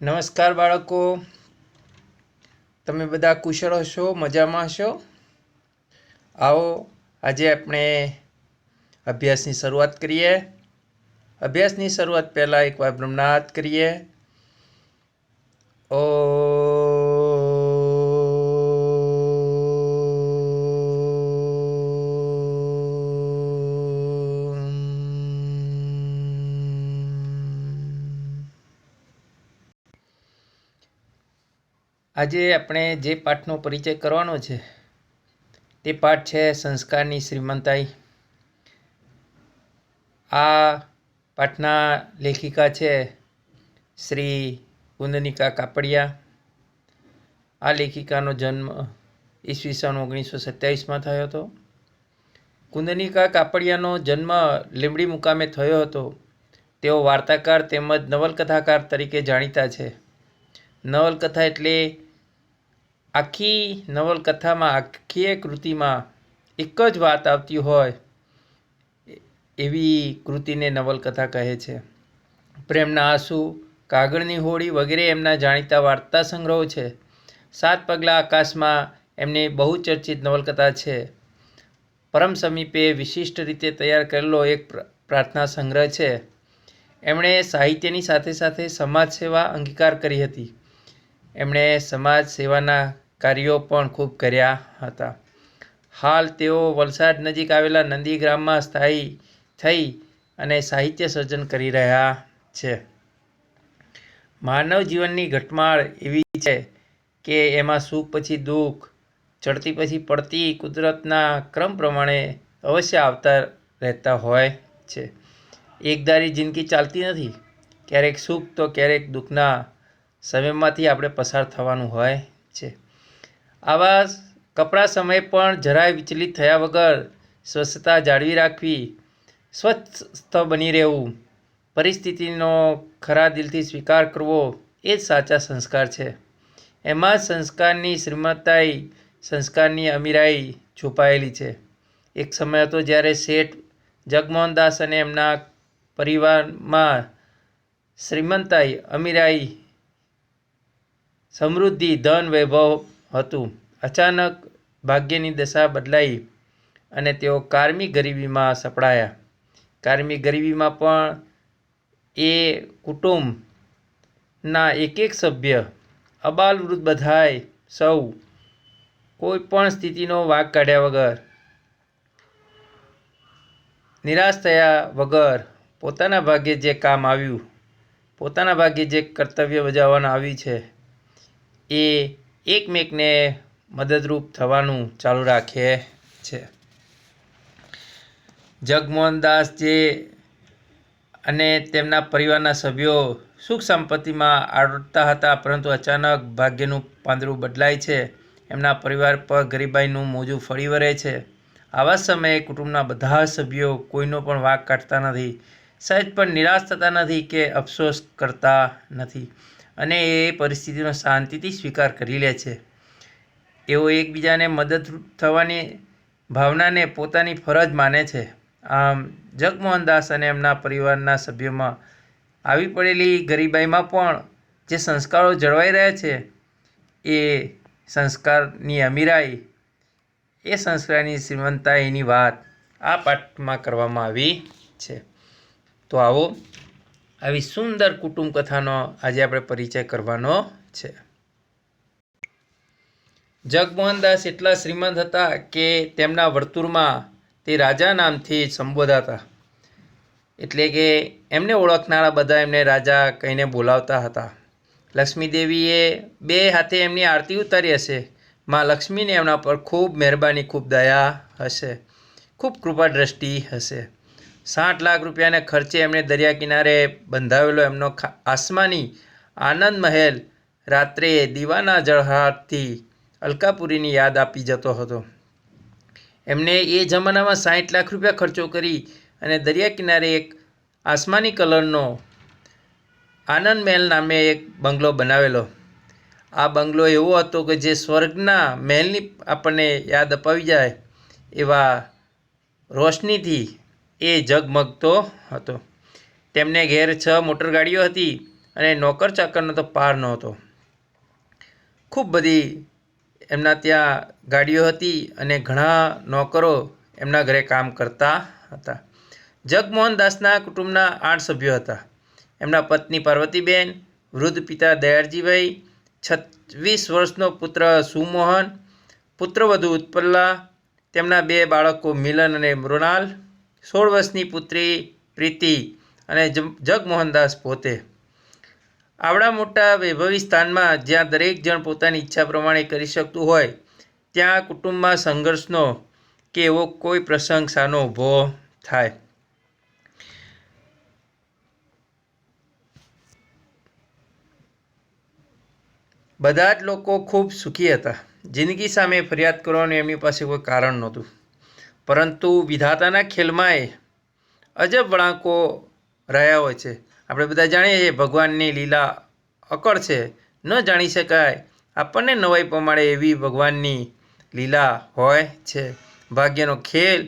નમસ્કાર બાળકો, તમે બધા કુશળ હશો, મજામાં હશો? આવો આજે આપણે અભ્યાસની શરૂઆત કરીએ. અભ્યાસની શરૂઆત પહેલાં એકવાર બ્રહ્મનાદ કરીએ. ઓ આજે આપણે જે પાઠનો પરિચય કરવાનો છે તે પાઠ છે સંસ્કારની શ્રીમંતાઈ. આ પાઠના લેખિકા છે શ્રી કુંદનિકા કાપડિયા. આ લેખિકાનો જન્મ ઈસવીસન 1927માં થયો હતો. કુંદનિકા કાપડિયાનો જન્મ લીંબડી મુકામે થયો હતો. તેઓ વાર્તાકાર તેમજ નવલકથાકાર તરીકે જાણીતા છે. નવલકથા એટલે આખી નવલકથામાં, આખી કૃતિમાં એક જ વાત આવતી હોય એવી કૃતિને નવલકથા કહે છે. પ્રેમના આંસુ, કાગળની હોડી વગેરે એમના જાણીતા વાર્તા સંગ્રહો છે. 7 પગલાં આકાશમાં એમની બહુચર્ચિત નવલકથા છે. પરમ સમીપે વિશિષ્ટ રીતે તૈયાર કરેલો એક પ્રાર્થના સંગ્રહ છે. એમણે સાહિત્યની સાથે સાથે સમાજ સેવા અંગીકાર કરી હતી. એમણે સમાજ સેવાના કાર્યો પણ ખૂબ કર્યા હતા. હાલ તેઓ વલસાડ નજીક આવેલા નંદીગ્રામમાં સ્થાયી થઈ અને સાહિત્ય સર્જન કરી રહ્યા છે. માનવ જીવનની ઘટમાળ એવી છે કે એમાં સુખ પછી દુઃખ, ચડતી પછી પડતી કુદરતના ક્રમ પ્રમાણે અવશ્ય આવતા રહેતા હોય છે. એકધારી જિંદગી ચાલતી નથી. ક્યારેક સુખ તો ક્યારેક દુઃખના સમયમાંથી આપણે પસાર થવાનું હોય છે. આવા કપરા સમય પણ જરાય વિચલિત થયા વગર સ્વચ્છતા જાળવી રાખવી, સ્વસ્થ બની રહેવું, પરિસ્થિતિનો ખરા દિલથી સ્વીકાર કરવો એ જ સાચા સંસ્કાર છે. એમાં જ સંસ્કારની શ્રીમંતાઈ, સંસ્કારની અમીરાઈ છુપાયેલી છે. એક સમય હતો જ્યારે શેઠ જગમોહનદાસ અને એમના પરિવારમાં શ્રીમંતાઈ, અમીરાઈ, સમૃદ્ધિ, ધન, વૈભવ હતું. અચાનક ભાગ્યની દશા બદલાઈ અને તેઓ કારમી ગરીબીમાં સપડાયા. કારમી ગરીબીમાં પણ એ કુટુંબના એક સભ્ય, અબાલ વૃદ્ધ બધાય સૌ કોઈ પણ સ્થિતિનો વાંક કાઢ્યા વગર, નિરાશ થયા વગર પોતાના ભાગ્યે જે કામ આવ્યું, પોતાના ભાગ્યે જે કર્તવ્ય બજાવવાનું આવ્યું છે એ એકમેકને મદદરૂપ થવાનું ચાલુ રાખે છે. જગમોહનદાસ અને તેમના પરિવારના સભ્યો સુખ સંપત્તિમાં આડોડતા હતા, પરંતુ અચાનક ભાગ્યનું પાંદડું બદલાય છે. એમના પરિવાર પર ગરીબાઈનું મોજું ફરી વળે છે. આવા સમયે કુટુંબના બધા સભ્યો કોઈનો પણ વાંક કાઢતા નથી, સહેજ પણ નિરાશ થતા નથી કે અફસોસ કરતા નથી અને એ પરિસ્થિતિનો શાંતિથી સ્વીકાર કરી લે છે. એઓ એકબીજાને મદદરૂપ થવાની ભાવનાને પોતાની ફરજ માને છે. આમ જગમોહનદાસ અને એમના પરિવારના સભ્યોમાં આવી પડેલી ગરીબાઈમાં પણ જે સંસ્કારો જળવાઈ રહ્યા છે એ સંસ્કારની અમીરાઈ, એ સંસ્કારની શ્રીમંતાઈની વાત આ પાઠમાં કરવામાં આવી છે. તો આવો આવી સુંદર કુટુંબ કથાનો આજે આપણે પરિચય કરવાનો છે. જગમોહનદાસ એટલા શ્રીમંત હતા કે તેમના વર્તુળમાં તે રાજા નામથી સંબોધાતા. એટલે કે એમને ઓળખનારા બધા એમને રાજા કહીને બોલાવતા હતા. લક્ષ્મીદેવીએ 2 હાથે એમની આરતી ઉતારી હશે. માં લક્ષ્મીને એમના પર ખૂબ મહેરબાની, ખૂબ દયા હશે, ખૂબ કૃપા દ્રષ્ટિ હશે. 60 લાખ રૂપિયાને ખર્ચે એમણે દરિયા કિનારે બંધાવેલો એમનો આસમાની આનંદ મહેલ રાત્રે દીવાના ઝળહળાટથી અલકાપુરીની યાદ આપી જતો હતો. એમને એ જમાનામાં 60 લાખ રૂપિયા ખર્ચો કરી અને દરિયા કિનારે એક આસમાની કલરનો આનંદ મહેલ નામે એક બંગલો બનાવેલો. આ બંગલો એવો હતો કે જે સ્વર્ગના મહેલની આપણને યાદ અપાવી જાય એવા રોશનીથી એ ઝગમગતો હતો. તેમને ઘેર 6 મોટરગાડીઓ હતી અને નોકર ચાકરનો તો પાર નહોતો. ખૂબ બધી એમના ત્યાં ગાડીઓ હતી અને ઘણા નોકરો એમના ઘરે કામ કરતા હતા. જગમોહન દાસના કુટુંબના 8 સભ્યો હતા. એમના પત્ની પાર્વતીબેન, વૃદ્ધ પિતા દયાળજીભાઈ, 26 વર્ષનો પુત્ર સુમોહન, પુત્રવધુ ઉત્પલ્લા, તેમના 2 બાળકો મિલન અને મૃણાલ, 16 વર્ષની પુત્રી પ્રીતિ અને જગમોહનદાસ પોતે. આવડા મોટા વૈભવી સ્થાનમાં જ્યાં દરેક જણ પોતાની ઈચ્છા પ્રમાણે કરી શકતું હોય, ત્યાં કુટુંબમાં સંઘર્ષનો કે એવો કોઈ પ્રસંગ શાનો ઊભો થાય? બધા જ લોકો ખૂબ સુખી હતા. જિંદગી સામે ફરિયાદ કરવાનું એમની પાસે કોઈ કારણ નહોતું. પરંતુ વિધાતાના ખેલમાંય અજબ વળાંકો રહ્યા હોય છે. આપણે બધા જાણીએ છીએ ભગવાનની લીલા અકળ છે, ન જાણી શકાય. આપણને નવાઈ પમાડે એવી ભગવાનની લીલા હોય છે. ભાગ્યનો ખેલ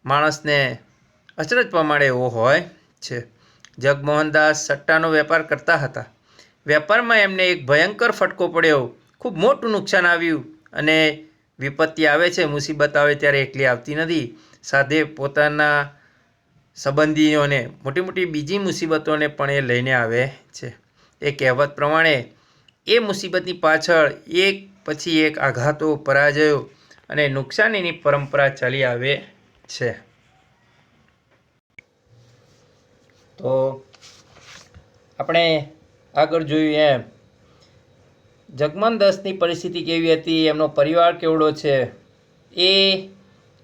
માણસને અચરજ પમાડે એવો હોય છે. જગમોહનદાસ સટ્ટાનો વેપાર કરતા હતા. વેપારમાં એમને એક ભયંકર ફટકો પડ્યો. ખૂબ મોટું નુકસાન આવ્યું. અને વિપત્તિ આવે છે, મુસીબત આવે ત્યારે એકલી આવતી નથી. સાથે પોતાના સંબંધીઓને મોટી મોટી બીજી મુસીબતોને પણ એ લઈને આવે છે. એ કહેવત પ્રમાણે એ મુસીબતની પાછળ એક પછી એક આઘાતો, પરાજયો અને નુકસાનીની પરંપરા ચાલી આવે છે. તો આપણે આગળ જોયું એમ જગમોહનદાસની પરિસ્થિતિ કેવી હતી, એમનો પરિવાર કેવડો છે, એ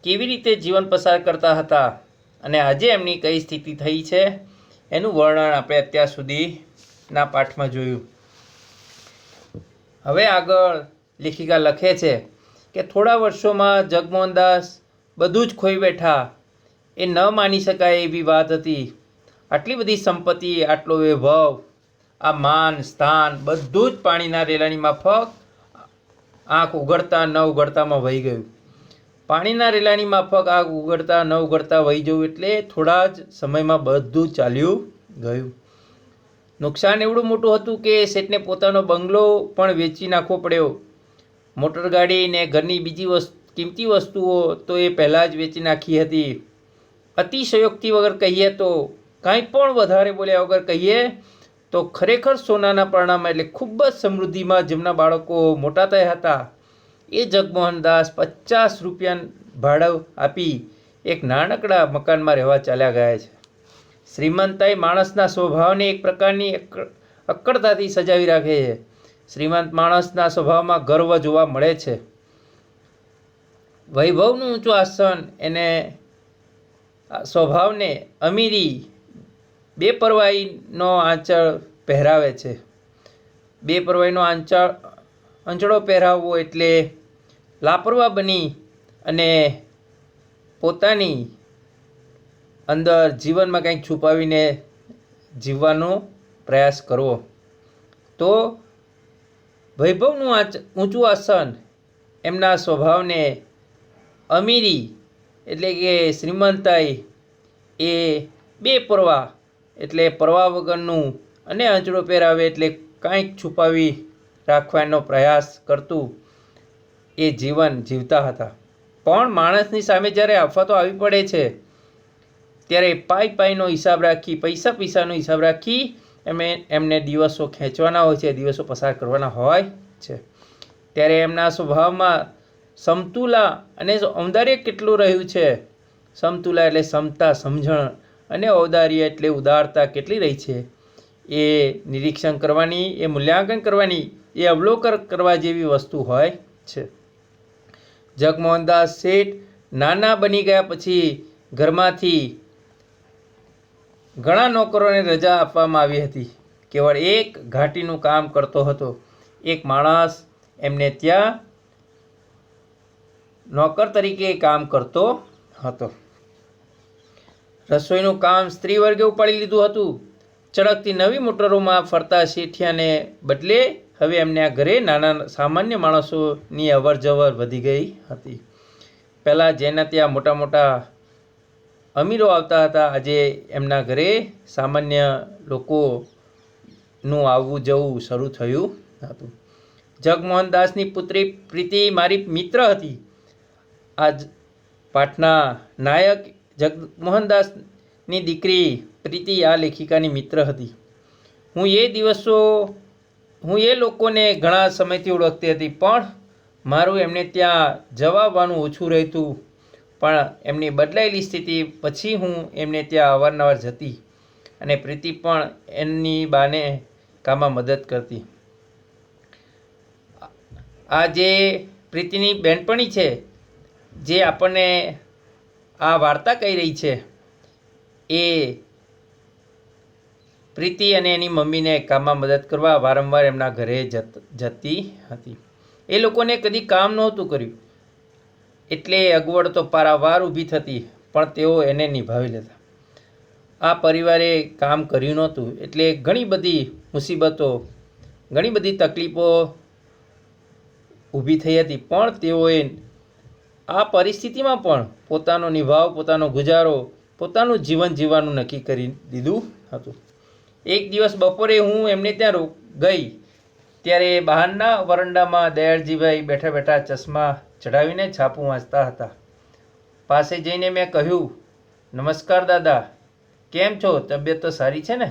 કેવી રીતે જીવન પસાર કરતા હતા અને આજે એમની કઈ સ્થિતિ થઈ છે, એનું વર્ણન આપણે અત્યાર સુધીના પાઠમાં જોયું. હવે આગળ લેખિકા લખે છે કે થોડા વર્ષોમાં જગમોહનદાસ બધું જ ખોઈ બેઠા. એ ન માની શકાય એવી વાત હતી. આટલી બધી સંપત્તિ, આટલો વૈભવ, આ માન સ્થાન બધું જ પાણીના રેલાની માફક આંખ ઉઘડતા ન ઉઘડતામાં વહી ગયું. પાણીના રેલાની માફક આંખ ઉઘડતા ન ઉઘડતા વહી જવું એટલે થોડા જ સમયમાં બધું ચાલ્યું ગયું. નુકસાન એવડું મોટું હતું કે શેઠને પોતાનો બંગલો પણ વેચી નાખવો પડ્યો. મોટરગાડી ને ઘરની બીજી કિંમતી વસ્તુઓ તો એ પહેલાં જ વેચી નાખી હતી. અતિશયોક્તિ વગર કહીએ તો, કાંઈ પણ વધારે બોલ્યા વગર કહીએ તો ખરેખર સોનાના પરણામાં એટલે ખૂબ જ સમૃદ્ધિમાં જેમના બાળકો મોટા થયા હતા, એ જગમોહનદાસ 50 રૂપિયા ભાડું આપી એક નાનકડા મકાનમાં રહેવા ચાલ્યા ગયા છે. શ્રીમંતાઈ માણસના સ્વભાવને એક પ્રકારની અક્કડતાથી સજાવી રાખે છે. શ્રીમંત માણસના સ્વભાવમાં ગર્વ જોવા મળે છે. વૈભવનું ઊંચું આસન એને સ્વભાવને અમીરી, બેપરવાહીનો આંચળ પહેરાવે છે. બેપરવાહીનો આંચળો પહેરાવવો એટલે લાપરવાહ બની અને પોતાની અંદર જીવનમાં કંઈક છુપાવીને જીવવાનો પ્રયાસ કરવો. તો વૈભવનું ઊંચું આસન એમના સ્વભાવને અમીરી એટલે કે શ્રીમંતાઈ, એ બેપરવાહ એટલે પરવા વગરનું, અને આંચળો પહેરાવે એટલે કાંઈક છુપાવી રાખવાનો પ્રયાસ કરતું એ જીવન જીવતા હતા. પણ માણસની સામે જ્યારે આફતો આવી પડે છે ત્યારે પાઈનો હિસાબ રાખી, પૈસાનો હિસાબ રાખી એમને દિવસો ખેંચવાના હોય છે, દિવસો પસાર કરવાના હોય છે. ત્યારે એમના સ્વભાવમાં સમતુલા અને ઔદાર્ય કેટલું રહ્યું છે. સમતુલા એટલે સમતા, સમજણ, અને ઔદાર્ય એટલે ઉદારતા કેટલી રહી છે, એ નિરીક્ષણ કરવાની, એ મૂલ્યાંકન કરવાની, એ અવલોકન કરવા જેવી વસ્તુ હોય છે. જગમોહનદાસ શેઠ નાના બની ગયા પછી ઘરમાંથી ઘણા નોકરોને રજા આપવામાં આવી હતી. કેવળ એક ઘાટીનું કામ કરતો હતો. એક માણસ એમને ત્યાં નોકર તરીકે કામ કરતો હતો. રસોઈનું કામ સ્ત્રી વર્ગે ઉપાડી લીધું હતું. ચળકતી નવી મોટરોમાં ફરતા શેઠિયાને બદલે હવે એમના ઘરે નાના સામાન્ય માણસોની અવર જવર વધી ગઈ હતી. પહેલાં જેના ત્યાં મોટા મોટા અમીરો આવતા હતા, આજે એમના ઘરે સામાન્ય લોકો નું આવવું જવું શરૂ થયું હતું. જગમોહનદાસની પુત્રી પ્રીતિ મારી મિત્ર હતી. આજ પાઠના નાયક જગમોહનદાસની દીકરી પ્રીતિ આ લેખિકાની મિત્ર હતી. હું એ લોકોને ઘણા સમયથી ઓળખતી હતી, પણ મારું એમને ત્યાં જવાનું ઓછું રહેતું. પણ એમની બદલાયેલી સ્થિતિ પછી હું એમને ત્યાં અવારનવાર જતી અને પ્રીતિ પણ એમની બાને કામમાં મદદ કરતી. આ જે પ્રીતિની બહેનપણી છે, જે આપણને આ વાર્તા કહી રહી છે, એ પ્રીતિ અને એની મમ્મીને કામમાં મદદ કરવા વારંવાર એમના ઘરે જતી હતી. એ લોકોને કદી કામ નહોતું કર્યું, એટલે અગવડ તો પારાવાર ઊભી થતી, પણ તેઓ એને નિભાવી લેતા. આ પરિવારે કામ કર્યું નહોતું, એટલે ઘણી બધી મુસીબતો, ઘણી બધી તકલીફો ઊભી થઈ હતી, પણ તેઓએ આ પરિસ્થિતિમાં પણ પોતાનો નિભાવ, પોતાનો ગુજારો, પોતાનું જીવન જીવવાનું નક્કી કરી દીધું હતું. એક દિવસ બપોરે હું એમને ત્યાં ગઈ ત્યારે બહારના વરંડામાં દયાળજીભાઈ બેઠા બેઠા ચશ્મા ચઢાવીને છાપું વાંચતા હતા. પાસે જઈને મેં કહ્યું, નમસ્કાર દાદા, કેમ છો? તબિયત તો સારી છે ને?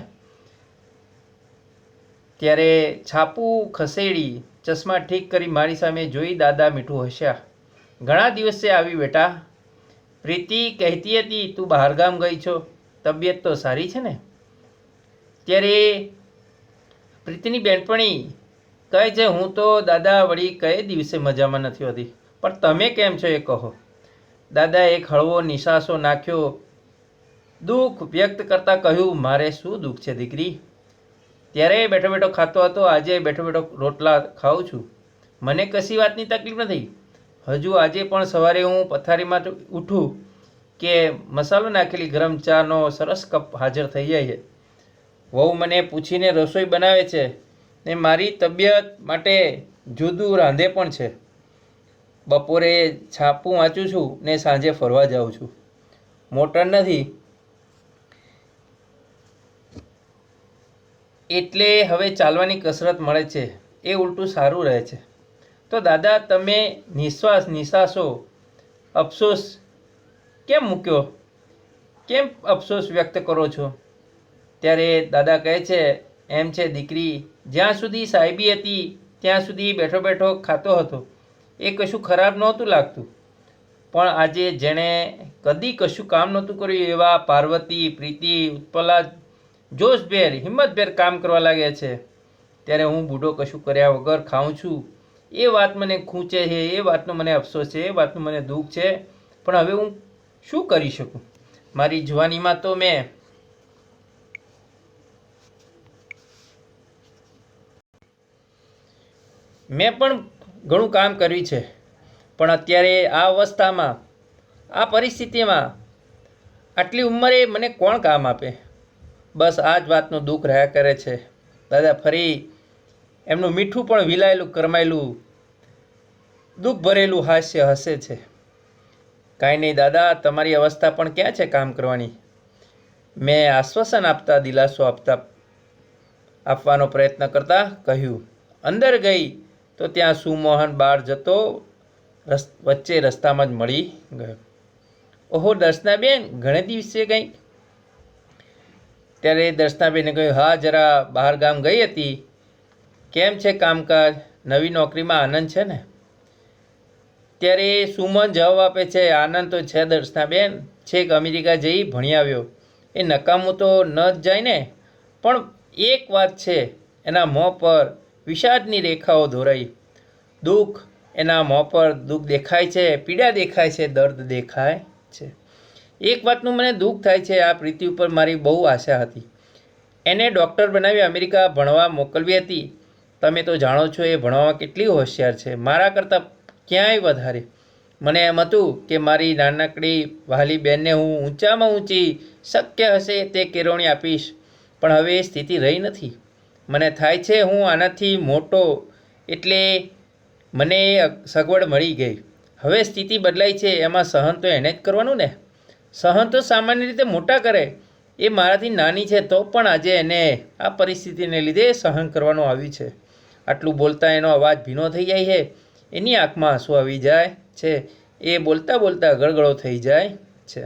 ત્યારે છાપું ખસેડી ચશ્મા ઠીક કરી મારી સામે જોઈ દાદા મીઠું હસ્યા. ઘણા દિવસે આવી બેટા. પ્રીતિ કહેતી હતી તું બહારગામ ગઈ છો, તબિયત તો સારી છે ને? ત્યારે પ્રીતિની બેનપણી કહે છે, હું તો દાદા વળી કઈ દિવસે મજામાં નથી હોતી, પણ તમે કેમ છો એ કહો. દાદાએ એક હળવો નિશાસો નાખ્યો. દુઃખ વ્યક્ત કરતાં કહ્યું, મારે શું દુઃખ છે દીકરી? ત્યારે બેઠો બેઠો ખાતો હતો, આજે બેઠો બેઠો રોટલા ખાઉં છું. મને કશી વાતની તકલીફ નથી. હજુ આજે પણ સવારે હું પથારીમાં ઉઠું કે મસાલો નાખેલી ગરમ ચાનો સરસ કપ હાજર થઈ જાય છે. વહુ મને પૂછીને રસોઈ બનાવે છે ને મારી તબિયત માટે જુદું રાંધે પણ છે. બપોરે છાપું વાંચું છું ને સાંજે ફરવા જાઉં છું. મોટર નથી એટલે હવે ચાલવાની કસરત મળે છે, એ ઉલટું સારું રહે છે. તો દાદા તમે નિશાસો અફસોસ કેમ મૂક્યો? કેમ અફસોસ વ્યક્ત કરો છો? ત્યારે દાદા કહે છે, એમ છે દીકરી, જ્યાં સુધી સાહેબી હતી ત્યાં સુધી બેઠો બેઠો ખાતો હતો, એ કશું ખરાબ નહોતું લાગતું. પણ આજે જેણે કદી કશું કામ નહોતું કર્યું એવા પાર્વતી, પ્રીતિ, ઉત્પલા જોશભેર, હિંમતભેર કામ કરવા લાગ્યા છે, ત્યારે હું બૂઢો કશું કર્યા વગર ખાઉં છું. એ વાત મને ખૂંચે છે, એ વાતનો મને અફસોસ છે, એ વાતનું મને દુઃખ છે. પણ હવે હું શું કરી શકું? મારી જવાનીમાં તો મેં પણ ઘણું કામ કર્યું છે, પણ અત્યારે આ અવસ્થામાં, આ પરિસ્થિતિમાં, આટલી ઉંમરે મને કોણ કામ આપે? બસ આ જ વાતનું દુઃખ રહ્યા કરે છે. દાદા ફરી એમનું મીઠું પણ વિલાયેલું, કરમાયેલું, દુઃખ ભરેલું હાસ્ય હસે છે. કાંઈ નહીં દાદા, તમારી અવસ્થા પણ ક્યાં છે કામ કરવાની? મેં આશ્વાસન આપતા, દિલાસો આપવાનો પ્રયત્ન કરતા કહ્યું. અંદર ગઈ તો ત્યાં સુમોહન બહાર જતો વચ્ચે રસ્તામાં જ મળી ગયો. ઓહો દર્શનાબેન, ઘણે દિવસે ગઈ? ત્યારે દર્શનાબેને કહ્યું, હા જરા બહાર ગામ ગઈ હતી. કેમ છે કામકાજ? નવી નોકરીમાં આનંદ છે ને? ત્યારે સુમન જવાબ આપે છે, આનંદ તો છે દર્શનાબેન, છેક અમેરિકા જઈ ભણી આવ્યો. એ નકામું તો ન જ જાય ને. પણ એક વાત છે, એના મોં પર વિષાદની રેખાઓ દોરાઈ. દુઃખ, એના મોં પર દુઃખ દેખાય છે, પીડા દેખાય છે, દર્દ દેખાય છે. એક વાતનું મને દુઃખ થાય છે, આ પ્રીતિ ઉપર મારી બહુ આશા હતી. એને ડૉક્ટર બનાવી અમેરિકા ભણવા મોકલવી હતી. તમે તો જાણો છો એ ભણવામાં કેટલી હોશિયાર છે, મારા કરતાં ક્યાંય વધારે. મને એમ હતું કે મારી નાનકડી વહાલી બહેનને હું ઊંચામાં ઊંચી શક્ય હશે તે કેળવણી આપીશ, પણ હવે એ સ્થિતિ રહી નથી. મને થાય છે હું આનાથી મોટો, એટલે મને એ સગવડ મળી ગઈ. હવે સ્થિતિ બદલાઈ છે, એમાં સહન તો એણે જ કરવાનું ને. સહન તો સામાન્ય રીતે મોટા કરે, એ મારાથી નાની છે તો પણ આજે એને આ પરિસ્થિતિને લીધે સહન કરવાનું આવ્યું છે. આટલું બોલતા એનો અવાજ ભીનો થઈ જાય છે, એની આંખમાં આંસુ આવી જાય છે, એ બોલતા બોલતા ગળગળો થઈ જાય છે,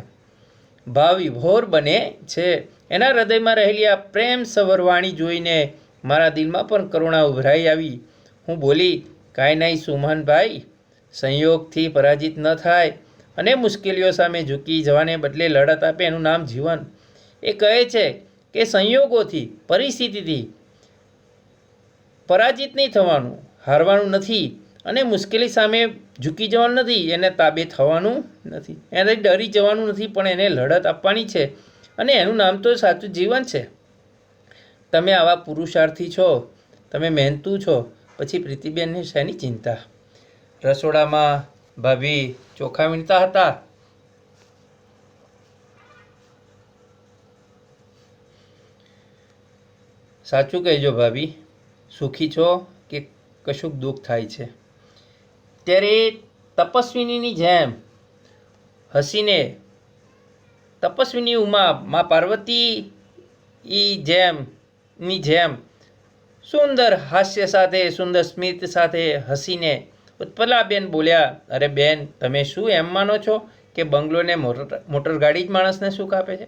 ભાવ વિભોર બને છે. એના હૃદયમાં રહેલી આ પ્રેમ સવરવાણી જોઈને મારા દિલમાં પણ કરુણા ઉભરાઈ આવી. હું બોલી, કાંઈ નહીં સુમનભાઈ, સંયોગથી પરાજિત ન થાય અને મુશ્કેલીઓ સામે ઝૂકી જવાને બદલે લડત આપે એનું નામ જીવન. એ કહે છે કે સંયોગોથી, પરિસ્થિતિથી પરાજિત નહીં થવાનું, હારવાનું નથી અને મુશ્કેલી સામે ઝૂકી જવાનું નથી, એને તાબે થવાનું નથી, એને ડરી જવાનું નથી, પણ એને લડત આપવાની છે અને એનું નામ તો સાચું જીવન છે. તમે આવા પુરુષાર્થી છો, તમે મહેનતુ છો, પછી પ્રીતિબેનની શેની ચિંતા? રસોડામાં ભાભી ચોખા વીણતા હતા. સાચું કહેજો ભાભી, સુખી છો કે કશુંક દુઃખ થાય છે? ત્યારે તપસ્વિનીની જેમ હસીને, તપસ્વીની ઉમા મા પાર્વતી ની જેમ સુંદર હાસ્ય સાથે, સુંદર સ્મિત સાથે હસીને ઉત્પલાબેન બોલ્યા, અરે બેન, તમે શું એમ માનો છો કે બંગલોને મોટર ગાડી જ માણસને સુખ આપે છે?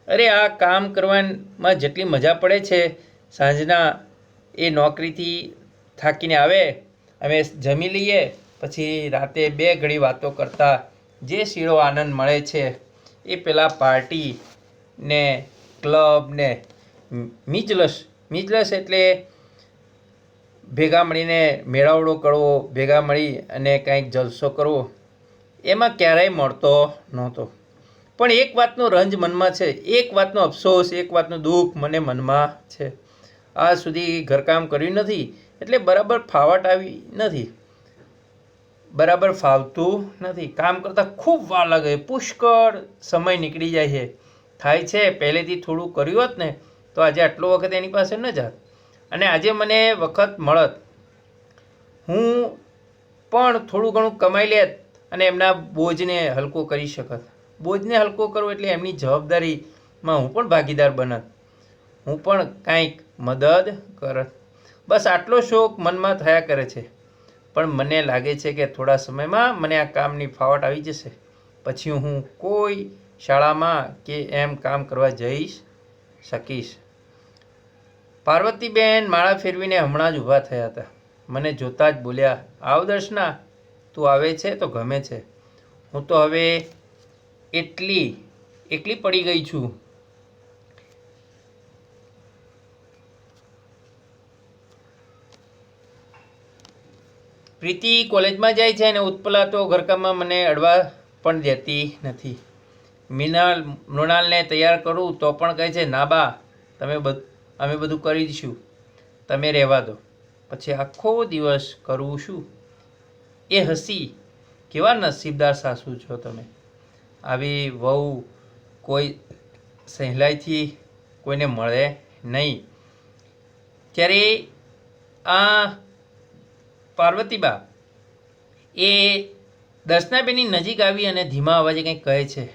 અરે આ કામ કરવામાં જેટલી મજા પડે છે, સાંજના એ નોકરીથી થાકીને આવે, અમે જમી લઈએ, પછી રાતે 2 ઘડી વાતો કરતા જે શીળો આનંદ મળે છે, એ પેલા પાર્ટી ને ક્લબ ને મિજલસ એટલે ભેગા મળીને મેળાવડો કરવો, ભેગા મળી અને કંઈક જલસો કરવો, એમાં ક્યારેય મળતો નહોતો. પણ એક વાતનો રંજ મનમાં છે, એક વાતનો અફસોસ, એક વાતનું દુઃખ મને મનમાં છે. આજ સુધી ઘરકામ કર્યું નથી એટલે બરાબર ફાવટ આવી નથી, બરાબર ફાવતું નથી. કામ કરતાં ખૂબ વાર લાગે, પુષ્કળ સમય નીકળી જાય છે. થાય છે પહેલેથી થોડું કર્યું હોત ને તો આજે આટલો વખત એની પાસે ન જાત અને આજે મને વખત મળત, હું પણ થોડું ઘણું કમાઈ લેત અને એમના બોજને હલકો કરી શકત. બોજને હલકો કરવો એટલે એમની જવાબદારીમાં હું પણ ભાગીદાર બનત, હું પણ કાંઈક મદદ કરત. બસ આટલો શોખ મનમાં થયા કરે છે. પણ મને લાગે છે કે થોડા સમયમાં મને આ કામની ફાવટ આવી જશે, પછી હું કોઈ શાળામાં કે એમ કામ કરવા જઈ શકીશ. પાર્વતીબેન માળા ફેરવીને હમણાં જ ઊભા થયા હતા. મને જોતાં જ બોલ્યા, આવ દર્શના, તું આવે છે તો ગમે છે. હું તો હવે એકલી પડી ગઈ છું. પ્રીતિ કોલેજમાં જાય છે અને ઉત્પલા તો ઘરકામમાં મને અડવા પણ દેતી નથી. મૃણાલને તૈયાર કરું તો પણ કહે છે, ના બા, અમે બધું કરી દઈશું, તમે રહેવા દો. પછી આખો દિવસ કરવું શું? એ હસી, કેવા નસીબદાર સાસુ છો તમે, આવી વહુ કોઈ સહેલાઈથી કોઈને મળે નહીં. ત્યારે આ પાર્વતીબા એ દર્શનાબેનની નજીક આવી અને ધીમા અવાજે કંઈક કહે છે.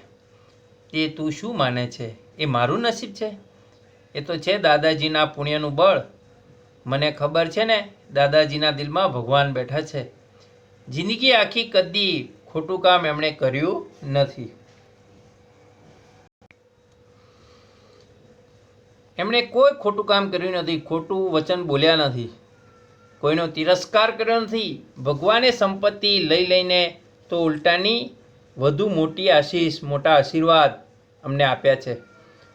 તે તું શું માને છે, એ મારું નસીબ છે? એ તો છે દાદાજીના પુણ્યનું બળ. મને ખબર છે ને, દાદાજીના દિલમાં ભગવાન બેઠા છે. જિંદગી આખી કદી ખોટું કામ એમણે કર્યું નથી. એમણે કોઈ ખોટું કામ કર્યું નથી, ખોટું વચન બોલ્યા નથી, કોઈનો તિરસ્કાર કર્યો નથી. ભગવાને સંપત્તિ લઈને તો ઉલટાની વધુ મોટી આશીષ, મોટા આશીર્વાદ અમને આપ્યા છે.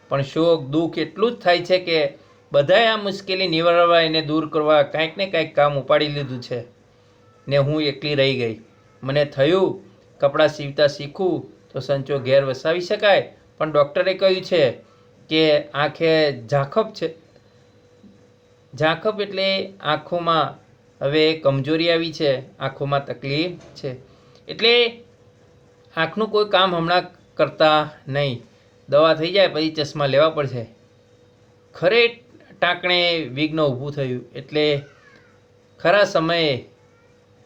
પણ શોક દુઃખ એટલું જ થાય છે કે બધાએ આ મુશ્કેલી નિવારવા, એને દૂર કરવા કાંઈક ને કાંઈક કામ ઉપાડી લીધું છે ને હું એકલી રહી ગઈ. મને થયું કપડાં સીવતા શીખું તો સંચો ઘેર વસાવી શકાય, પણ ડૉક્ટરે કહ્યું છે કે આંખે ઝાંખપ છે. ઝાંખપ એટલે આંખોમાં હવે કમજોરી આવી છે, આંખોમાં તકલીફ છે, એટલે આંખનું કોઈ કામ હમણાં કરતા નહીં. દવા થઈ જાય પછી ચશ્મા લેવા પડશે. ખરે ટાંકણે વિઘ્ન ઊભું થયું એટલે ખરા સમયે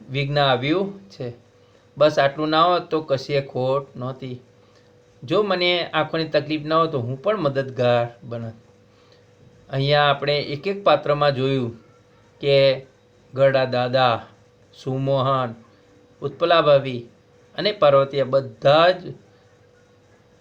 વિઘ્ન આવ્યું છે. બસ આટલું ના હોત તો કશીએ ખોટ નહોતી. જો મને આંખોની તકલીફ ન હોય તો હું પણ મદદગાર બનત. અહીંયા આપણે એક એક પાત્રમાં જોયું કે ગરડા દાદા, સુમોહન, ઉત્પલા ભાભી અને પાર્વતીય બધા જ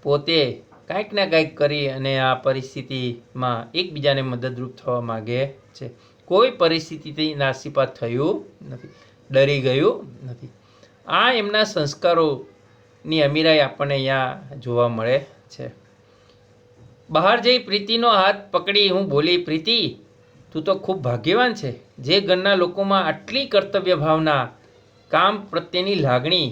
પોતે કાંઈક ને કાંઈક કરી અને આ પરિસ્થિતિમાં એકબીજાને મદદરૂપ થવા માગે છે. કોઈ પરિસ્થિતિથી નાસીપાત થયું નથી, ડરી ગયું નથી. આ એમના સંસ્કારોની અમીરાઈ આપણને અહીંયા જોવા મળે છે. બહાર જઈ પ્રીતિનો હાથ પકડી હું બોલી, પ્રીતિ તું તો ખૂબ ભાગ્યવાન છે. જે ઘરના લોકોમાં આટલી કર્તવ્ય ભાવના, કામ પ્રત્યેની લાગણી,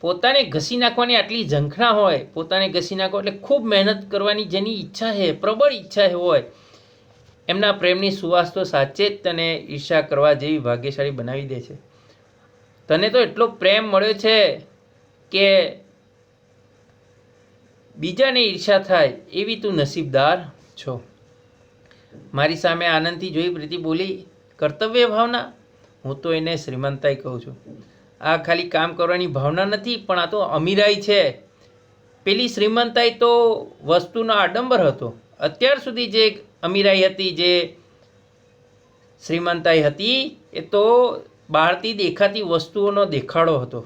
પોતાને ઘસી નાખવાની આટલી ઝંખના હોય, પોતાને ઘસી નાખો એટલે ખૂબ મહેનત કરવાની જેની ઈચ્છા છે, પ્રબળ ઈચ્છા હોય, એમના પ્રેમની સુવાસ તો સાચે જ તને ઈર્ષા કરવા જેવી ભાગ્યશાળી બનાવી દે છે. તને તો એટલો પ્રેમ મળ્યો છે કે બીજાને ઈર્ષા થાય એવી તું નસીબદાર છો. મારી સામે આનંદથી જોઈ પ્રીતિ બોલી, કર્તવ્ય ભાવના? હું તો એને શ્રીમંતાઈ કહું છું. આ ખાલી કામ કરવાની ભાવના નથી, પણ આ તો અમીરાઈ છે. પેલી શ્રીમંતાઈ તો વસ્તુનો આડંબર હતો. અત્યાર સુધી જે અમીરાઈ હતી, જે શ્રીમંતાઈ હતી, એ તો બહારથી દેખાતી વસ્તુઓનો દેખાડો હતો,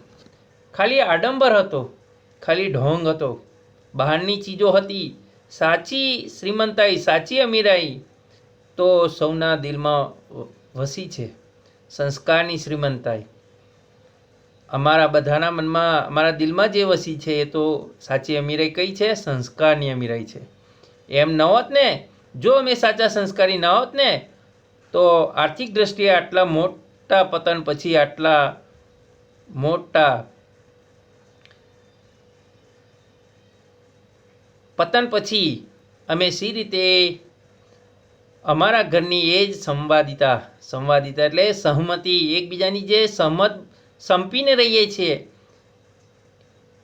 ખાલી આડંબર હતો, ખાલી ઢોંગ હતો, બહારની ચીજો હતી. સાચી શ્રીમંતાઈ, સાચી અમીરાઈ તો સૌના દિલમાં વસી છે. સંસ્કારની શ્રીમંતાઈ અમારા બધાના મનમાં, અમારા દિલમાં જે વસી છે એ તો સાચી અમીરાઈ કઈ છે? સંસ્કારની અમીરાઈ છે. એમ ન હોત ને, જો અમે સાચા સંસ્કારી ન હોત ને, તો આર્થિક દ્રષ્ટિએ આટલા મોટા પતન પછી, આટલા મોટા પતન પછી અમે સી રીતે અમારા ઘરની એ જ સંવાદિતા એટલે સહમતિ, એકબીજાની જે સંપીને રહીએ છીએ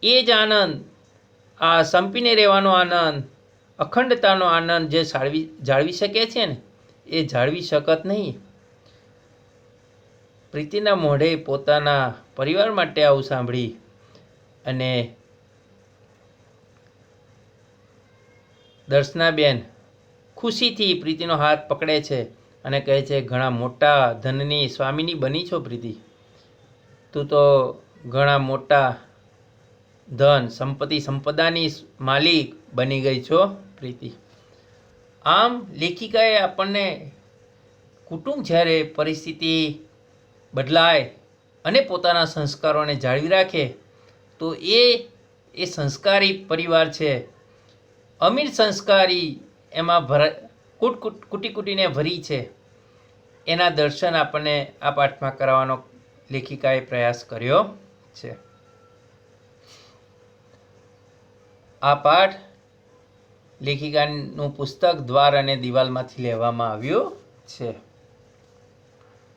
એ જ આનંદ, આ સંપીને રહેવાનો આનંદ, અખંડતાનો આનંદ જે જાળવી શકે છે ને, એ જાળવી શકત નહીં. પ્રીતિના મોઢે પોતાના પરિવાર માટે આવું સાંભળી અને દર્શનાબેન ખુશીથી પ્રીતિનો હાથ પકડે છે અને કહે છે, ઘણા મોટા ધનની સ્વામીની બની છો પ્રીતિ. તું તો ઘણા મોટા ધન, સંપત્તિ, સંપદાની માલિક બની ગઈ છો પ્રીતિ. આમ લેખિકાએ આપણને કુટુંબ જ્યારે પરિસ્થિતિ બદલાય અને પોતાના સંસ્કારોને જાળવી રાખે તો એ સંસ્કારી પરિવાર છે, અમીર સંસ્કારી, એમાં કૂટીને ભરી છે. એના દર્શન આપણને આ પાઠમાં કરાવવાનો લેખિકાએ પ્રયાસ કર્યો છે. આ પાઠ લેખિકાનું પુસ્તક દ્વાર અને દિવાલમાંથી લેવામાં આવ્યો છે.